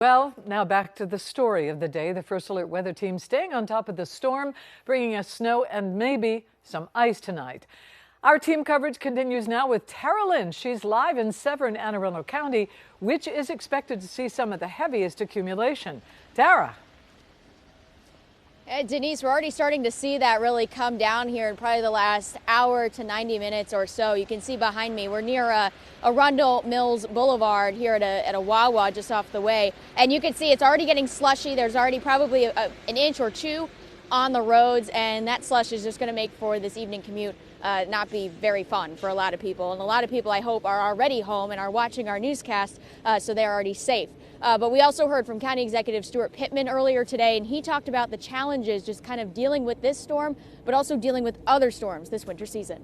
Well, now back to the story of the day. The First Alert weather team staying on top of the storm, bringing us snow and maybe some ice tonight. Our team coverage continues now with Tara Lynn. She's live in Severn, Anne Arundel County, which is expected to see some of the heaviest accumulation. Tara. Denise, we're already starting to see that really come down here in probably the last hour to 90 minutes or so. You can see behind me, we're near Arundel Mills Boulevard here at a Wawa just off the way. And you can see it's already getting slushy. There's already probably an inch or two on the roads, and that slush is just going to make for this evening commute not be very fun for a lot of people. And a lot of people, I hope, are already home and are watching our newscast, so they're already safe. But we also heard from County Executive Stuart Pittman earlier today, and he talked about the challenges just kind of dealing with this storm, but also dealing with other storms this winter season.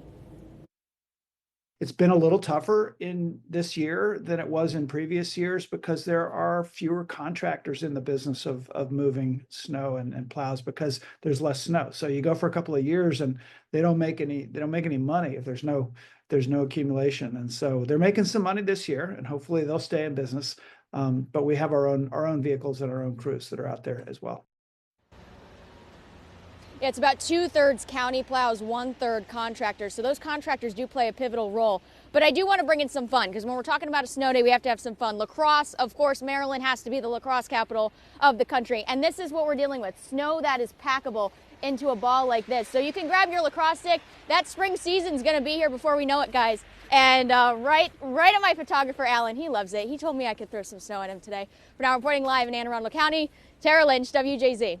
It's been a little tougher in this year than it was in previous years because there are fewer contractors in the business of moving snow and plows because there's less snow. So you go for a couple of years and they don't make any money if there's no accumulation. And so they're making some money this year, and hopefully they'll stay in business. But we have our own vehicles and our own crews that are out there as well. Yeah, it's about 2/3 county plows, 1/3 contractors. So those contractors do play a pivotal role. But I do want to bring in some fun because when we're talking about a snow day, we have to have some fun. Lacrosse, of course, Maryland has to be the lacrosse capital of the country. And this is what we're dealing with, snow that is packable into a ball like this. So you can grab your lacrosse stick. That spring season's going to be here before we know it, guys. And right at my photographer, Alan, he loves it. He told me I could throw some snow at him today. For now, reporting live in Anne Arundel County, Tara Lynch, WJZ.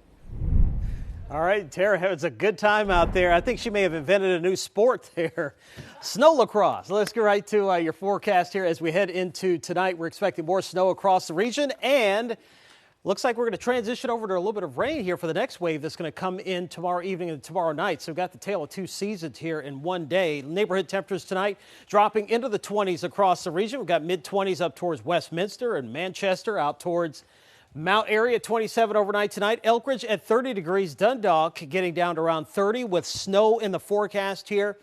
All right, Tara, it's a good time out there. I think she may have invented a new sport there. Snow lacrosse. Let's get right to your forecast here as we head into tonight. We're expecting more snow across the region, and looks like we're going to transition over to a little bit of rain here for the next wave that's going to come in tomorrow evening and tomorrow night. So we've got the tale of two seasons here in one day. Neighborhood temperatures tonight dropping into the 20s across the region. We've got mid-20s up towards Westminster and Manchester, out towards Mount Airy at 27 overnight tonight. Elkridge at 30 degrees. Dundalk getting down to around 30 with snow in the forecast here.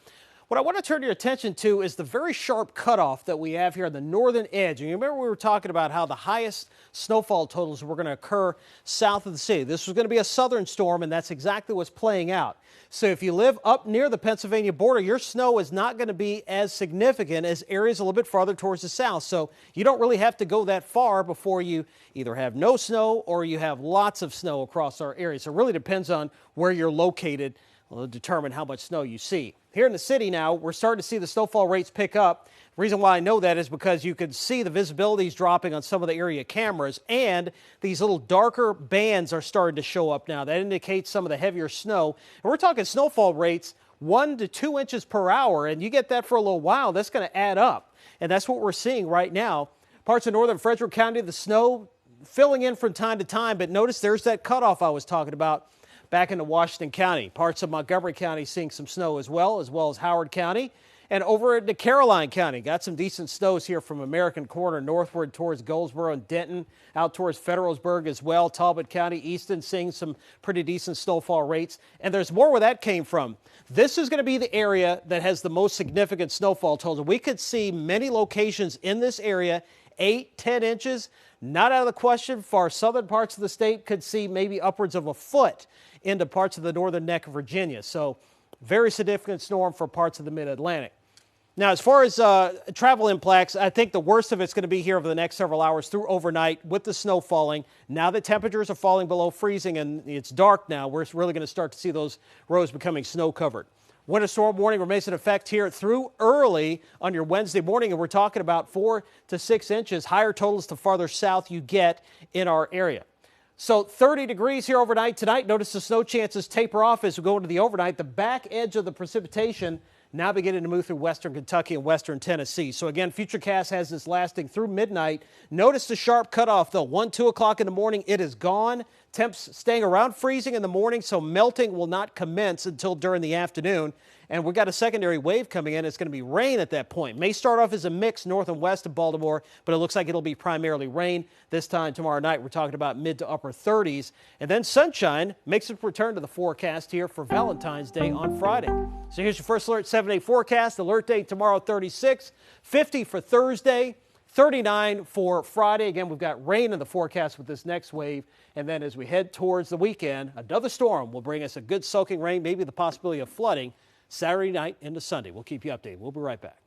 What I want to turn your attention to is the very sharp cutoff that we have here on the northern edge. And you remember we were talking about how the highest snowfall totals were going to occur south of the city. This was going to be a southern storm, and that's exactly what's playing out. So if you live up near the Pennsylvania border, your snow is not going to be as significant as areas a little bit farther towards the south. So you don't really have to go that far before you either have no snow or you have lots of snow across our area. So it really depends on where you're located will determine how much snow you see. Here in the city now, we're starting to see the snowfall rates pick up. The reason why I know that is because you can see the visibility is dropping on some of the area cameras, and these little darker bands are starting to show up now. That indicates some of the heavier snow. And we're talking snowfall rates 1 to 2 inches per hour, and you get that for a little while, that's going to add up. And that's what we're seeing right now. Parts of northern Frederick County, the snow filling in from time to time, but notice there's that cutoff I was talking about back into Washington County. Parts of Montgomery County seeing some snow as well as Howard County. And over into Caroline County, got some decent snows here from American Corner northward towards Goldsboro and Denton, out towards Federalsburg as well. Talbot County, Easton seeing some pretty decent snowfall rates. And there's more where that came from. This is going to be the area that has the most significant snowfall totals. We could see many locations in this area, 8, 10 inches. Not out of the question. Far southern parts of the state could see maybe upwards of a foot into parts of the northern neck of Virginia. So very significant storm for parts of the mid-Atlantic. Now, as far as travel impacts, I think the worst of it's going to be here over the next several hours through overnight with the snow falling. Now that temperatures are falling below freezing and it's dark now, we're really going to start to see those roads becoming snow-covered. Winter storm warning remains in effect here through early on your Wednesday morning, and we're talking about 4 to 6 inches, higher totals the farther south you get in our area. So 30 degrees here overnight tonight. Notice the snow chances taper off as we go into the overnight. The back edge of the precipitation now beginning to move through western Kentucky and western Tennessee. So again, Futurecast has this lasting through midnight. Notice the sharp cutoff though. 1, 2 o'clock in the morning, it is gone. Temps staying around freezing in the morning, so melting will not commence until during the afternoon. And we've got a secondary wave coming in. It's going to be rain at that point. May start off as a mix north and west of Baltimore, but it looks like it'll be primarily rain. This time tomorrow night, we're talking about mid to upper 30s. And then sunshine makes its return to the forecast here for Valentine's Day on Friday. So here's your first alert 7-day forecast. Alert day tomorrow 36, 50 for Thursday, 39 for Friday. Again, we've got rain in the forecast with this next wave. And then as we head towards the weekend, another storm will bring us a good soaking rain, maybe the possibility of flooding Saturday night into Sunday. We'll keep you updated. We'll be right back.